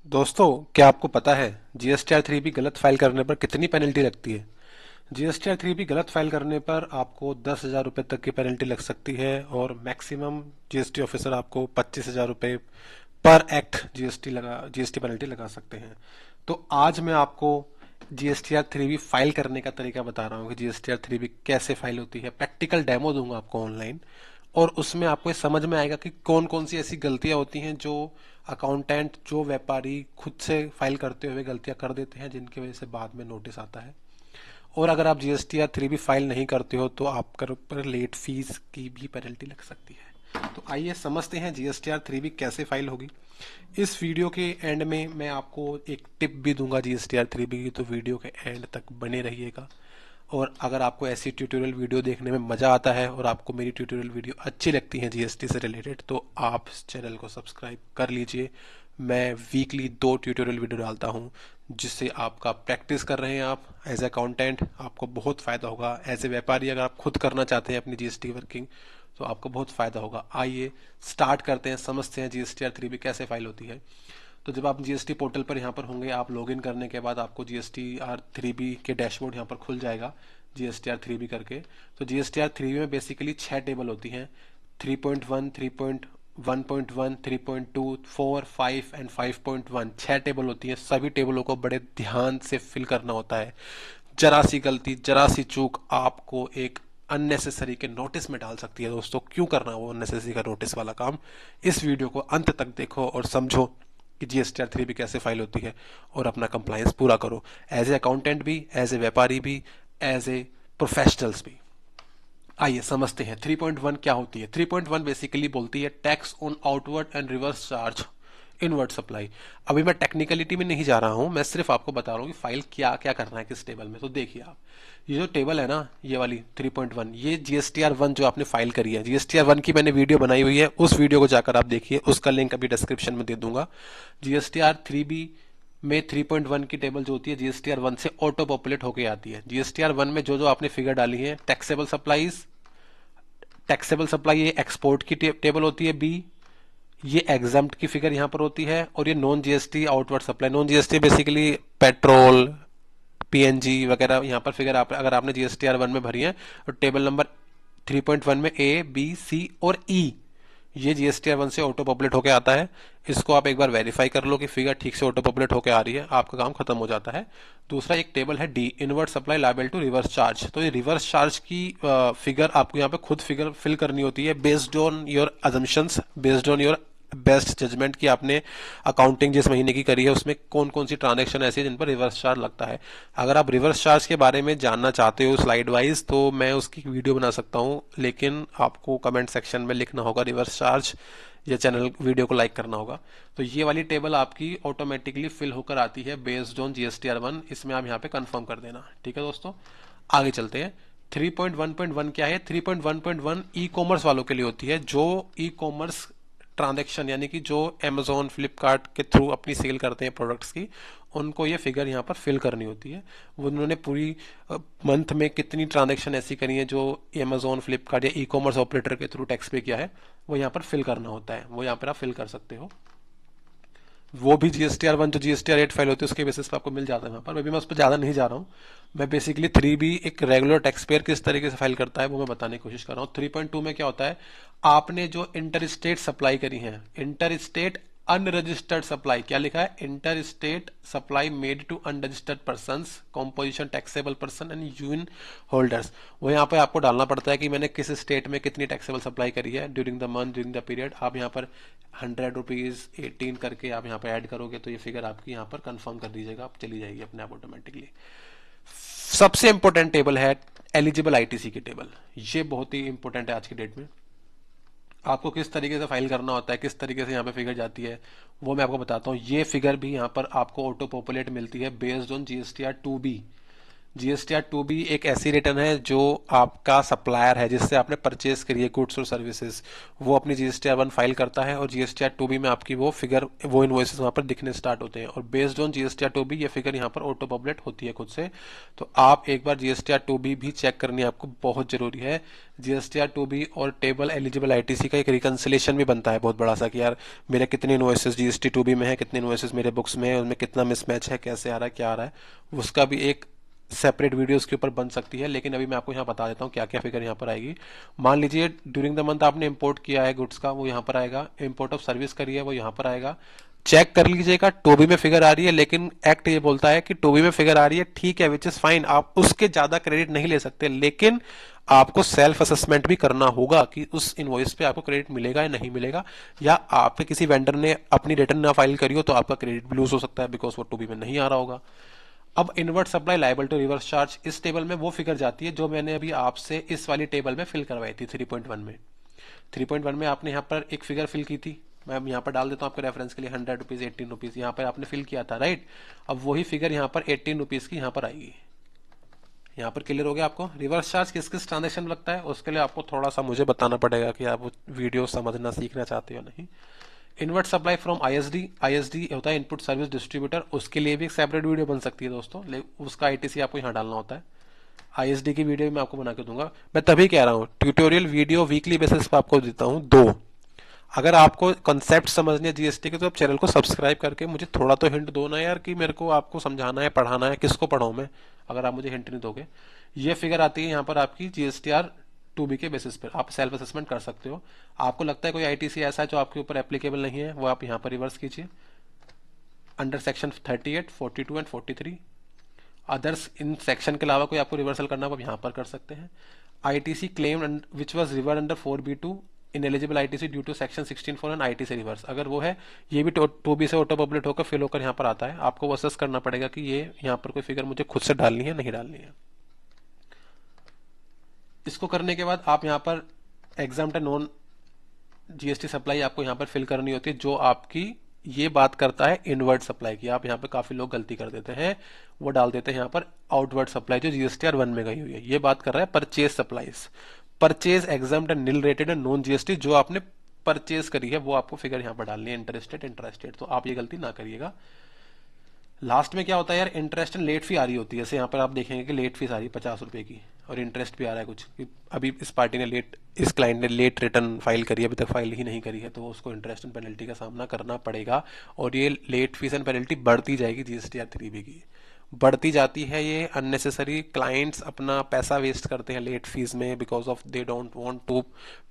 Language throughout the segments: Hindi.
दोस्तों, क्या आपको पता है जीएसटीआर 3 भी गलत फाइल करने पर कितनी पेनल्टी लगती है? जीएसटीआर 3 भी गलत फाइल करने पर आपको 10,000 रुपये तक की पेनल्टी लग सकती है और मैक्सिमम जीएसटी ऑफिसर आपको 25,000 रुपये पर एक्ट जीएसटी पेनल्टी लगा सकते हैं। तो आज मैं आपको जीएसटीआर 3 भी फाइल करने का तरीका बता रहा हूँ कि जीएसटीआर 3 भी कैसे फाइल होती है। प्रैक्टिकल डेमो दूंगा आपको ऑनलाइन और उसमें आपको ये समझ में आएगा कि कौन कौन सी ऐसी गलतियां होती हैं जो अकाउंटेंट, जो व्यापारी खुद से फाइल करते हुए गलतियां कर देते हैं, जिनकी वजह से बाद में नोटिस आता है। और अगर आप जीएसटीआर 3 भी फाइल नहीं करते हो तो आपके ऊपर लेट फीस की भी पेनल्टी लग सकती है। तो आइए समझते हैं जीएसटीआर 3 भी कैसे फाइल होगी। इस वीडियो के एंड में मैं आपको एक टिप भी दूंगा जीएसटीआर 3 की, तो वीडियो के एंड तक बने रहिएगा। और अगर आपको ऐसी ट्यूटोरियल वीडियो देखने में मज़ा आता है और आपको मेरी ट्यूटोरियल वीडियो अच्छी लगती है जीएसटी से रिलेटेड, तो आप इस चैनल को सब्सक्राइब कर लीजिए। मैं वीकली 2 ट्यूटोरियल वीडियो डालता हूँ जिससे आपका प्रैक्टिस कर रहे हैं आप एज अकाउंटेंट, आपको बहुत फ़ायदा होगा। एज ए व्यापारी अगर आप खुद करना चाहते हैं अपनी जीएसटी वर्किंग, तो आपको बहुत फ़ायदा होगा। आइए स्टार्ट करते हैं, समझते हैं जीएसटीआर 3 भी कैसे फाइल होती है। तो जब आप जीएसटी पोर्टल पर यहाँ पर होंगे, आप लॉगिन करने के बाद आपको जीएसटीआर 3 के डैशबोर्ड यहाँ पर खुल जाएगा जीएसटीआर 3 करके। तो जीएसटीआर 3 में बेसिकली 6 टेबल होती हैं: 3.1, 3.1.1, 3.2, 4, 5 एंड 5.1। 6 टेबल होती हैं। सभी टेबलों को बड़े ध्यान से फिल करना होता है। जरा सी गलती, जरा सी चूक आपको एक अननेसेसरी के नोटिस में डाल सकती है। दोस्तों, क्यों करना वो अननेसेसरी का नोटिस वाला काम? इस वीडियो को अंत तक देखो और समझो कि जीएसटीआर 3 भी कैसे फाइल होती है और अपना कंप्लायंस पूरा करो, एज ए अकाउंटेंट भी, एज ए व्यापारी भी, एज ए प्रोफेशनल्स भी। आइए समझते हैं 3.1 क्या होती है। 3.1 बेसिकली बोलती है tax on outward and reverse charge inward supply. अभी मैं टेक्निकलिटी में नहीं जा रहा हूं, मैं सिर्फ आपको बता रहा हूं कि फाइल क्या क्या करना है किस टेबल में। तो देखिए आप, ये जो टेबल है ना, ये वाली 3.1, ये जीएसटीआर 1 जो आपने फाइल करी है। जीएसटीआर 1 की मैंने वीडियो बनाई हुई है, उस वीडियो को जाकर आप देखिए, उसका लिंक अभी डिस्क्रिप्शन में दे दूंगा। जीएसटीआर 3 में 3.1 की टेबल जो होती है जीएसटीआर 1 से ऑटो पॉपुलेट होके आती है। जीएसटीआर 1 में जो जो आपने फिगर डाली है, टैक्सेबल सप्लाई ये एक्सपोर्ट की टेबल होती है बी, ये एग्जाम्प्ट की फिगर यहाँ पर होती है, और ये non GST outward supply. Non GST basically petrol, PNG वगैरह यहाँ पर फिगर अगर आपने जीएसटीआर 1 में भरी है तो टेबल नंबर 3.1 में ए, बी, सी और ई, ये जीएसटीआर 1 से ऑटो पॉपुलेट होकर आता है। इसको आप एक बार वेरीफाई कर लो कि फिगर ठीक से ऑटो पॉपुलेट होकर आ रही है, आपका काम खत्म हो जाता है। दूसरा एक टेबल है D, inward supply liable to reverse charge. तो ये रिवर्स चार्ज की फिगर आपको यहाँ पे खुद फिगर फिल करनी होती है based on your assumptions, based on your best judgement की आपने अकाउंटिंग जिस महीने की करी है उसमें कौन कौन सी ट्रांजैक्शन ऐसी है जिन पर रिवर्स चार्ज लगता है। अगर आप रिवर्स चार्ज के बारे में जानना चाहते हो स्लाइड वाइज, तो मैं उसकी वीडियो बना सकता हूं, लेकिन आपको कमेंट सेक्शन में लिखना होगा रिवर्स चार्ज या चैनल वीडियो को लाइक करना होगा। तो ये वाली टेबल आपकी ऑटोमेटिकली फिल होकर आती है बेस्ड ऑन जीएसटीआर 1। इसमें आप यहाँ पे कंफर्म कर देना। ठीक है दोस्तों, आगे चलते हैं। 3.1.1 क्या है? 3.1.1 ई कॉमर्स वालों के लिए होती है, जो ई कॉमर्स ट्रांजैक्शन, यानी कि जो अमेजोन, फ्लिपकार्ट के थ्रू अपनी सेल करते हैं प्रोडक्ट्स की, उनको ये फिगर यहाँ पर फिल करनी होती है। वो उन्होंने पूरी मंथ में कितनी ट्रांजैक्शन ऐसी करी है जो अमेजोन, फ्लिपकार्ट या ई कॉमर्स ऑपरेटर के थ्रू टैक्स पे किया है, वो यहाँ पर फिल करना होता है। वो यहाँ पर आप फिल कर सकते हो। वो भी जीएसटीआर 1 जो जीएसटीआर 8 फाइल होती है उसके बेसिस पे आपको मिल जाता है वहाँ पर। मैं उस पर ज़्यादा नहीं जा रहा हूँ। मैं बेसिकली 3 भी एक रेगुलर टैक्स पेयर किस तरीके से फाइल करता है वो मैं बताने की कोशिश कर रहा हूँ। 3.2 में क्या होता है, आपने जो इंटर स्टेट सप्लाई करी है, इंटर स्टेट अनरजिस्टर्ड सप्लाई, क्या लिखा है, inter state supply made to unregistered persons, composition taxable person and union holders. वो यहाँ पे आपको डालना पड़ता है कि मैंने किस स्टेट में कितनी टैक्सेबल सप्लाई करी है during the month, during the period. आप यहाँ पर 100 रुपीज 18 करके आप यहाँ पर ऐड करोगे तो ये फिगर आपकी यहाँ पर कंफर्म कर दीजिएगा, आप चली जाएगी अपने आप ऑटोमेटिकली। सबसे इंपॉर्टेंट टेबल है एलिजिबल आईटीसी की टेबल। ये बहुत ही इंपॉर्टेंट है आज की डेट में। आपको किस तरीके से फाइल करना होता है, किस तरीके से यहाँ पे फिगर जाती है, वो मैं आपको बताता हूँ। ये फिगर भी यहाँ पर आपको ऑटो पॉपुलेट मिलती है based on GSTR 2 B. GSTR 2B एक ऐसी रिटर्न है जो आपका सप्लायर है जिससे आपने परचेज करी है गुड्स और सर्विसेज, वो अपनी जीएसटीआर 1 फाइल करता है और जीएसटीआर 2B में आपकी वो फिगर, वो इनवॉइसेस वहां पर दिखने स्टार्ट होते हैं और बेस्ड ऑन जीएसटीआर 2B ये फिगर यहाँ पर ऑटो पब्लिट होती है खुद से। तो आप एक बार जीएसटीआर 2B भी चेक करनी आपको बहुत जरूरी है। जीएसटीआर 2B और टेबल एलिजिबल आईटीसी का एक रिकंसिलेशन भी बनता है बहुत बड़ा सा कि यार मेरे कितने इनवॉइसेस जीएसटी 2B में है, कितने इनवॉइसेस मेरे बुक्स में है, उनमें कितना मिसमैच है, कैसे आ रहा है, क्या आ रहा है, उसका भी एक सेपरेट वीडियो उसके ऊपर बन सकती है। लेकिन अभी मैं आपको यहाँ बता देता हूँ क्या क्या फिगर यहाँ पर आएगी। मान लीजिए ड्यूरिंग द मंथ आपने इंपोर्ट किया है गुड्स का, वो यहाँ पर आएगा। इंपोर्ट ऑफ सर्विस करी है, वो यहाँ पर आएगा। चेक कर लीजिएगा टोबी में फिगर आ रही है, लेकिन एक्ट ये बोलता है कि टोबी में फिगर आ रही है, ठीक है, विच इज फाइन, आप उसके ज्यादा क्रेडिट नहीं ले सकते, लेकिन आपको सेल्फ असेसमेंट भी करना होगा कि उस इनवॉइस पे आपको क्रेडिट मिलेगा या नहीं मिलेगा, या आपके किसी वेंडर ने अपनी रिटर्न ना फाइल करी हो तो आपका क्रेडिट भी लूज हो सकता है बिकॉज वो टोबी में नहीं आ रहा होगा। अब inward supply liable to reverse charge, इस टेबल में वो फिगर जाती है जो मैंने अभी आपसे इस वाली टेबल में फिल करवाई थी 3.1 में। 3.1 में आपने यहाँ पर एक फिगर फिल की थी, मैं यहाँ पर डाल देता हूँ आपके रेफरेंस के लिए, 100 रुपीज 18 रुपीज यहाँ पर आपने फिल किया था, राइट। अब वही फिगर यहाँ पर 18 रुपीज की यहाँ पर आएगी। यहाँ पर क्लियर हो गया आपको रिवर्स चार्ज किस किस ट्रांजेक्शन में लगता है? उसके लिए आपको थोड़ा सा मुझे बताना पड़ेगा कि आप वीडियो समझना सीखना चाहते हो नहीं। Inward supply from ISD, ISD होता है इनपुट सर्विस डिस्ट्रीब्यूटर, उसके लिए भी एक सेपरेट वीडियो बन सकती है दोस्तों, उसका आईटीसी आपको यहाँ डालना होता है। आईएसडी की वीडियो मैं आपको बना के दूंगा, मैं तभी कह रहा हूँ ट्यूटोरियल वीडियो वीकली बेसिस पर आपको देता हूँ 2। अगर आपको कॉन्सेप्ट समझने जीएसटी के तो आप चैनल को सब्सक्राइब करके मुझे थोड़ा तो हिंट दो ना यार कि मेरे को आपको समझाना है, पढ़ाना है, किसको पढ़ाऊं मैं अगर आप मुझे हिंट नहीं दोगे। ये फिगर आती है यहाँ पर आपकी जीएसटीआर 2B के बेसिस पर, आप सेल्फ असेसमेंट कर सकते हो। आपको लगता है कोई आईटीसी ऐसा है जो आपके ऊपर एप्लीकेबल नहीं है, वो आप यहाँ पर रिवर्स कीजिए under section 38, 42 and 43। Others in section के अलावा कोई आपको रिवर्सल करना हो आप यहाँ पर कर सकते हैं। ITC claim which was reversed under 4B2 ineligible ITC due to section 16(4) and ITC reverse, अगर वो है ये भी 2B से ऑटो पब्लिट होकर फिल होकर यहाँ पर आता है। आपको वो असेस करना पड़ेगा कि ये यहाँ पर कोई फिगर मुझे खुद से डालनी है नहीं डालनी है। इसको करने के बाद आप यहाँ पर एग्जाम्प्ट नॉन जीएसटी सप्लाई आपको यहाँ पर फिल करनी होती है जो आपकी ये बात करता है इनवर्ड सप्लाई की। आप यहाँ पे काफी लोग गलती कर देते हैं, वो डाल देते हैं यहाँ पर आउटवर्ड सप्लाई जो जीएसटीआर 1 में गई हुई है। ये बात कर रहा है purchase supplies, purchase exempt and nil rated and non GST, जो आपने परचेज करी है वो आपको फिगर यहाँ पर डालनी है, इंटरेस्टेड इंटरेस्टेड, तो आप ये गलती ना करिएगा। लास्ट में क्या होता है यार, इंटरेस्ट एंड लेट फी आ रही होती है, जैसे यहाँ पर आप देखेंगे कि लेट फीस आ रही है 50 रुपए की और इंटरेस्ट भी आ रहा है कुछ, अभी इस पार्टी ने लेट, इस क्लाइंट ने लेट रिटर्न फाइल करी है, अभी तक फाइल ही नहीं करी है, तो उसको इंटरेस्ट एंड पेनल्टी का सामना करना पड़ेगा। और ये लेट फीस एंड पेनल्टी बढ़ती जाएगी जीएसटीआर 3B की, बढ़ती जाती है ये अननेसेसरी। क्लाइंट्स अपना पैसा वेस्ट करते हैं लेट फीस में because of they don't want to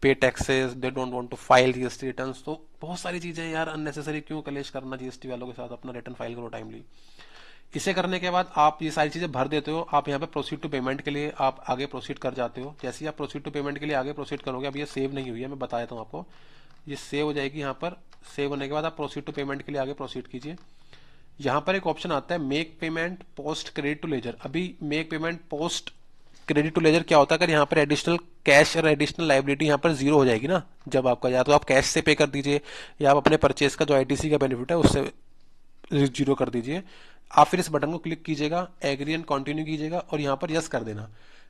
pay taxes, they don't want to file GST returns. तो बहुत सारी चीजें यार अननेसेसरी क्यों कलेश करना जीएसटी वालों के साथ, अपना रिटर्न फाइल करो टाइमली। इसे करने के बाद आप ये सारी चीजें भर देते हो, आप यहाँ पे प्रोसीड टू पेमेंट के लिए आप आगे प्रोसीड कर जाते हो। जैसे ही आप प्रोसीड टू पेमेंट के लिए आगे प्रोसीड करोगे, अब ये सेव नहीं हुई है, मैं बता देता हूँ आपको, ये सेव हो जाएगी यहाँ पर। सेव होने के बाद आप प्रोसीड टू पेमेंट के लिए आगे प्रोसीड कीजिए। यहाँ पर एक ऑप्शन आता है make payment post credit to ledger. अभी make payment post credit to ledger क्या होता है, अगर यहाँ पर एडिशनल कैश और एडिशनल लाइबिलिटी यहाँ पर जीरो हो जाएगी ना, जब आपका, या तो आप कैश से पे कर दीजिए या आप अपने परचेज का जो आईटीसी का बेनिफिट है उससे जीरो कर दीजिए। आप फिर इस बटन को क्लिक कीजिएगा, एग्री एंड कंटिन्यू कीजिएगा और यहाँ पर यस कर देना।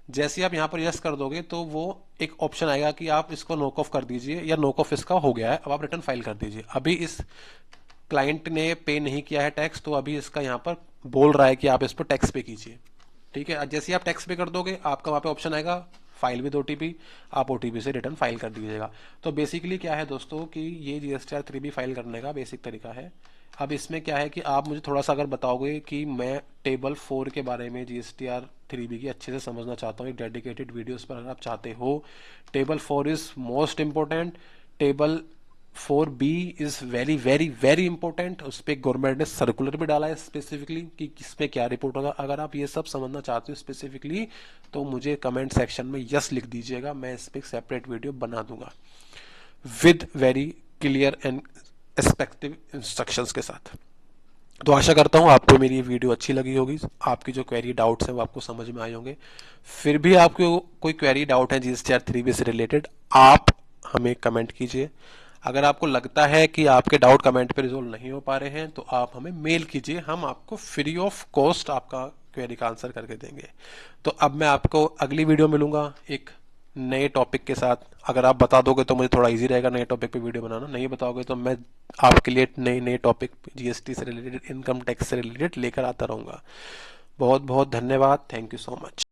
जैसे आप यहाँ पर यस कर दोगे तो वो एक ऑप्शन आएगा कि आप इसको नोक ऑफ कर दीजिए या नोक ऑफ इसका हो गया है, अब आप रिटर्न फाइल कर दीजिए। अभी इस क्लाइंट ने पे नहीं किया है टैक्स, तो अभी इसका यहाँ पर बोल रहा है कि आप इस पर टैक्स पे कीजिए, ठीक है। जैसे आप टैक्स पे कर दोगे आपका वहां पे ऑप्शन आएगा फाइल विद ओटीपी, आप ओटीपी से रिटर्न फाइल कर दीजिएगा। तो बेसिकली क्या है दोस्तों कि ये जीएसटीआर 3B फाइल करने का बेसिक तरीका है। अब इसमें क्या है कि आप मुझे थोड़ा सा अगर बताओगे कि मैं टेबल 4 के बारे में जीएसटीआर 3B की अच्छे से समझना चाहता हूँ, एक डेडिकेटेड वीडियोस पर अगर आप चाहते हो, table 4 is most important. Table 4B is very very very important. उस पर गवर्नमेंट ने सर्कुलर भी डाला है स्पेसिफिकली कि किसमें क्या रिपोर्ट होगा। अगर आप ये सब समझना चाहते हो स्पेसिफिकली तो मुझे कमेंट सेक्शन में यस लिख दीजिएगा, मैं इस पर एक सेपरेट वीडियो बना दूंगा with very clear and effective instructions के साथ। तो आशा करता हूँ आपको मेरी वीडियो अच्छी लगी होगी, आपकी जो क्वेरी डाउट्स हैं वो आपको समझ में आए होंगे। फिर भी आपको कोई क्वेरी डाउट है जीएसटीआर 3B से रिलेटेड, आप हमें कमेंट कीजिए। अगर आपको लगता है कि आपके डाउट कमेंट पे रिजोल्व नहीं हो पा रहे हैं तो आप हमें मेल कीजिए, हम आपको फ्री ऑफ कॉस्ट आपका क्वेरी का आंसर करके देंगे। तो अब मैं आपको अगली वीडियो मिलूंगा एक नए टॉपिक के साथ। अगर आप बता दोगे तो मुझे थोड़ा इजी रहेगा नए टॉपिक पे वीडियो बनाना, नहीं बताओगे तो मैं आपके लिए नए नए टॉपिक जीएसटी से रिलेटेड, इनकम टैक्स से रिलेटेड लेकर आता रहूंगा। बहुत बहुत धन्यवाद। Thank you so much.